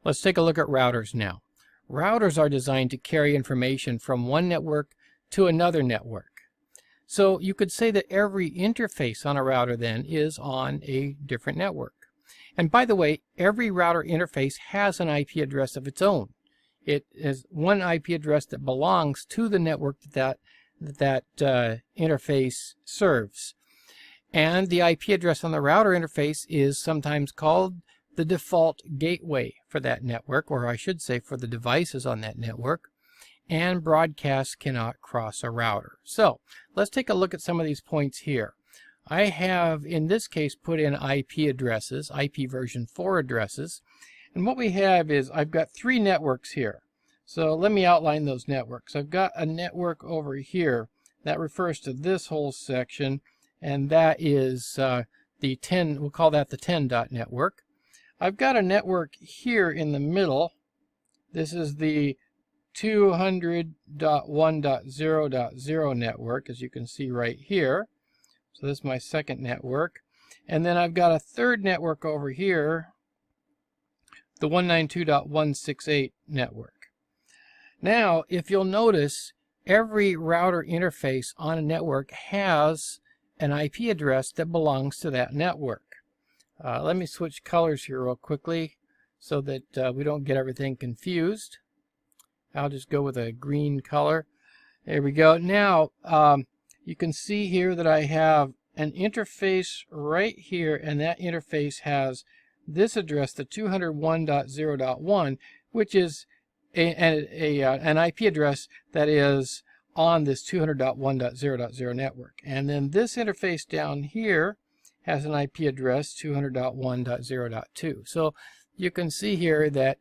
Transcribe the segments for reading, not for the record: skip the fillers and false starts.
Let's take a look at routers now. Routers are designed to carry information from one network to another network. So you could say that every interface on a router then is on a different network. And by the way, every router interface has an IP address of its own. It is one IP address that belongs to the network that interface serves. And the IP address on the router interface is sometimes called the default gateway for that network, or I should say for the devices on that network. And broadcasts cannot cross a router. So let's take a look at some of these points here. I have, in this case, put in IP addresses, IP version 4 addresses. And what we have is I've got 3 networks here. So let me outline those networks. I've got a network over here that refers to this whole section, and that is the 10, we'll call that the 10 dot network. I've got a network here in the middle. This is the 200.1.0.0 network, as you can see right here. So this is my second network. And then I've got a third network over here, the 192.168 network. Now, if you'll notice, every router interface on a network has an IP address that belongs to that network. Let me switch colors here real quickly so that we don't get everything confused. I'll just go with a green color. There we go. Now, you can see here that I have an interface right here, and that interface has this address, the 201.0.1, which is an IP address that is on this 200.1.0.0 network. And then this interface down here has an IP address 200.1.0.2. So you can see here that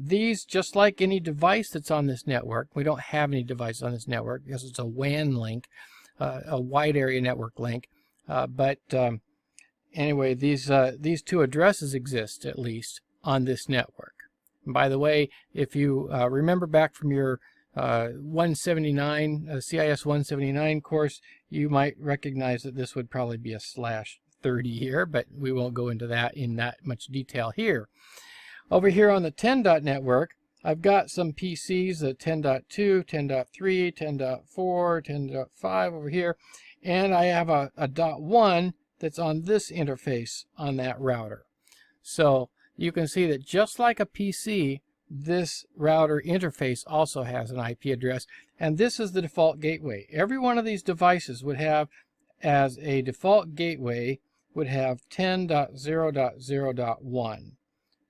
these, just like any device that's on this network, we don't have any device on this network because it's a WAN link, a wide area network link. Anyway, these 2 addresses exist at least on this network. And by the way, if you remember back from your 179 CIS 179 course, you might recognize that this would probably be a /30 here, but we won't go into that in that much detail here. Over here on the 10 dot network, I've got some PCs, the 10.2, 10.3, 10.4, 10.5 over here, and I have a .1 that's on this interface on that router. So you can see that just like a PC, this router interface also has an IP address, and this is the default gateway. Every one of these devices would have, as a default gateway, would have 10.0.0.1.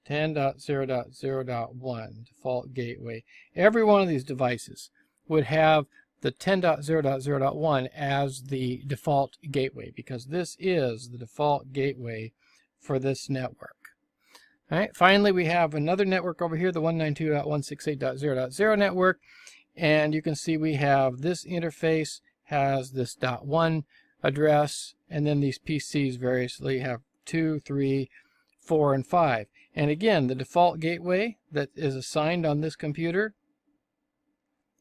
10.0.0.1 default gateway. Every one of these devices would have the 10.0.0.1 as the default gateway, because this is the default gateway for this network. All right, finally we have another network over here, the 192.168.0.0 network, and you can see we have this interface has this .1 address, and then these PCs variously have 2, 3, 4, and 5. And again, the default gateway that is assigned on this computer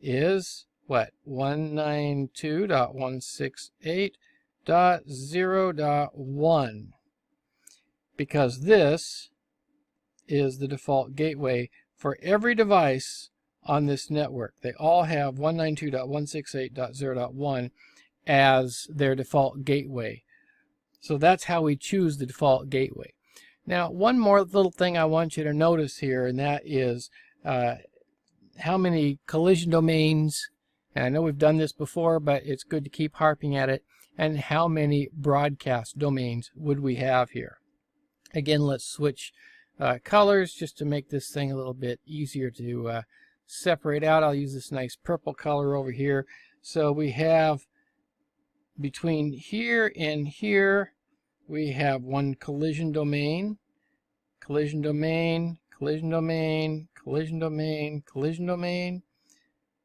is what? 192.168.0.1, because this is the default gateway for every device on this network. They all have 192.168.0.1 as their default gateway. So that's how we choose the default gateway. Now, one more little thing I want you to notice here, and that is how many collision domains, and I know we've done this before, but it's good to keep harping at it, and how many broadcast domains would we have here. Again, let's switch colors just to make this thing a little bit easier to separate out. I'll use this nice purple color over here. So we have between here and here, we have one collision domain, collision domain, collision domain, collision domain, collision domain.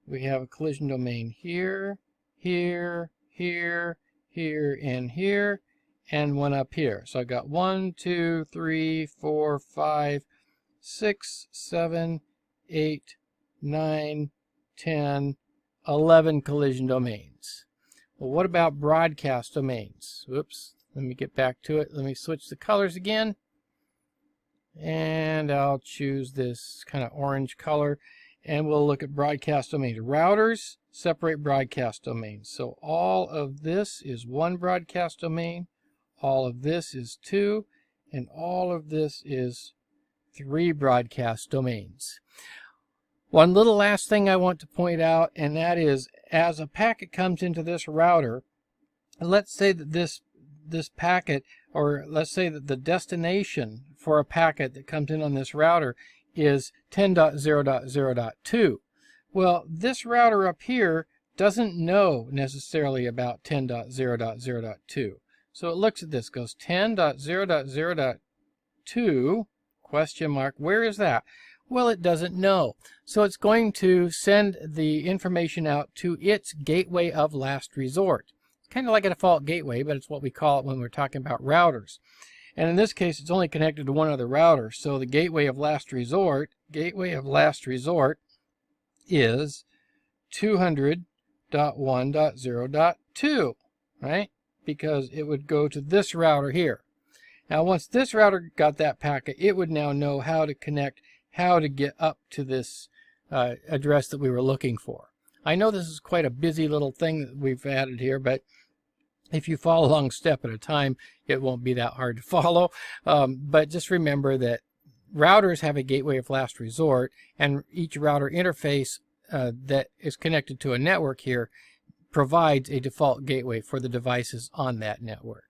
We have a collision domain here, here, here, here, and here, and one up here. So I got 1, 2, 3, 4, 5, 6, 7, 8, 9, 10, 11 collision domains. Well, what about broadcast domains? Whoops, let me get back to it. Let me switch the colors again. And I'll choose this kind of orange color, and we'll look at broadcast domains. Routers separate broadcast domains. So all of this is one broadcast domain, all of this is two, and all of this is three broadcast domains. One little last thing I want to point out, and that is, as a packet comes into this router, let's say that this packet, or let's say that the destination for a packet that comes in on this router is 10.0.0.2. Well, this router up here doesn't know necessarily about 10.0.0.2. So it looks at this, goes 10.0.0.2, question mark, where is that? Well, it doesn't know. So it's going to send the information out to its gateway of last resort. It's kind of like a default gateway, but it's what we call it when we're talking about routers. And in this case, it's only connected to one other router. So the gateway of last resort is 200.1.0.2, right? Because it would go to this router here. Now, once this router got that packet, it would now know how to connect, how to get up to this address that we were looking for. I know this is quite a busy little thing that we've added here, but if you follow along step at a time, it won't be that hard to follow. But just remember that routers have a gateway of last resort, and each router interface that is connected to a network here provides a default gateway for the devices on that network.